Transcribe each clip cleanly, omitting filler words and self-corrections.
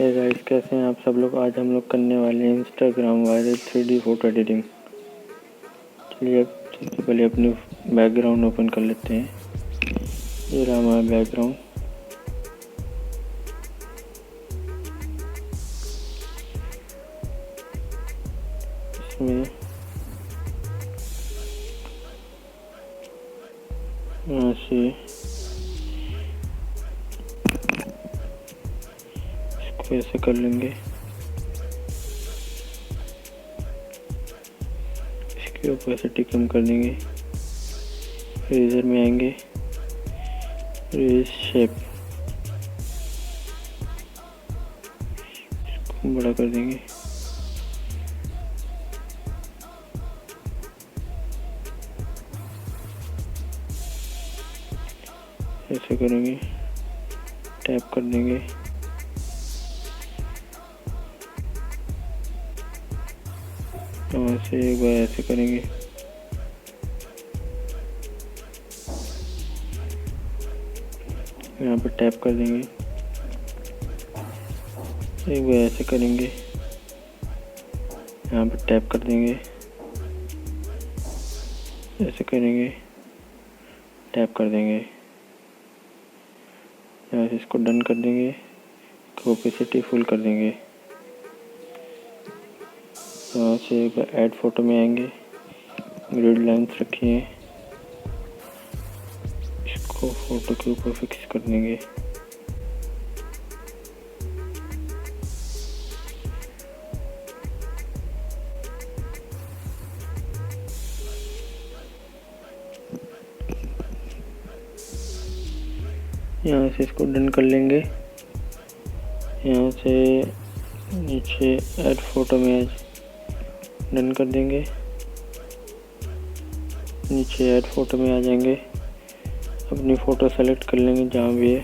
Hey guys, कैसे हैं आप सब लोग। आज हम लोग करने वाले हैं Instagram viral 3D photo editing. चलिए अब सबसे पहले अपनी बैकग्राउंड ओपन कर लेते हैं। ये रहा हमारा बैकग्राउंड। इसमें यहाँ से इसको ऐसे कर लेंगे। इसके ओपेसिटी कम कर देंगे। इरेजर में आएंगे, इरेज शेप इसको बड़ा कर देंगे। ऐसे करेंगे, टैप कर देंगे। यहाँ से एक बार ऐसे करेंगे, यहाँ पर टैप कर देंगे। एक बार ऐसे करेंगे, यहाँ पर टैप कर देंगे। ऐसे करेंगे, टैप कर देंगे। यहाँ से इसको डन कर देंगे, ओपेसिटी फुल कर देंगे। यहाँ से एक बार ऐड फोटो में आएंगे, ग्रिड लाइन्स रखी हैं, इसको फोटो के ऊपर फिक्स कर देंगे। यहाँ से इसको डन कर लेंगे। यहाँ से नीचे ऐड फोटो में डन कर देंगे। नीचे ऐड फोटो में आ जाएंगे, अपनी फ़ोटो सेलेक्ट कर लेंगे जहाँ भी है।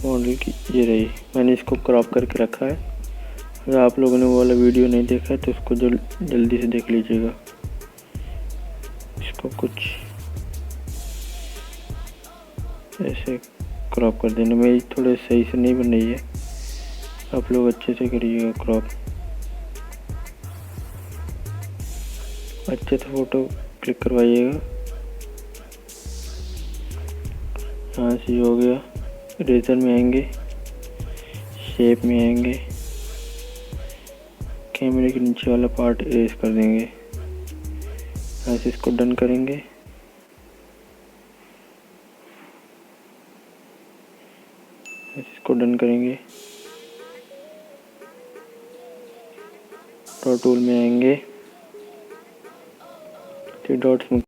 मॉडल की ये रही, मैंने इसको क्रॉप करके रखा है। अगर आप लोगों ने वो वाला वीडियो नहीं देखा है तो उसको जल्दी से देख लीजिएगा। इसको कुछ ऐसे क्रॉप कर देना। मेरी थोड़े सही से नहीं बन रही है, आप लोग अच्छे से करिएगा क्रॉप। अच्छे से फ़ोटो क्लिक करवाइएगा। यहाँ से हो गया। इरेजर में आएंगे, शेप में आएंगे, कैमरे के नीचे वाला पार्ट इरेज कर देंगे। यहाँ से इसको डन करेंगे। इसको डन करेंगे। ड्रॉ टूल में आएंगे, 3 डॉट्स में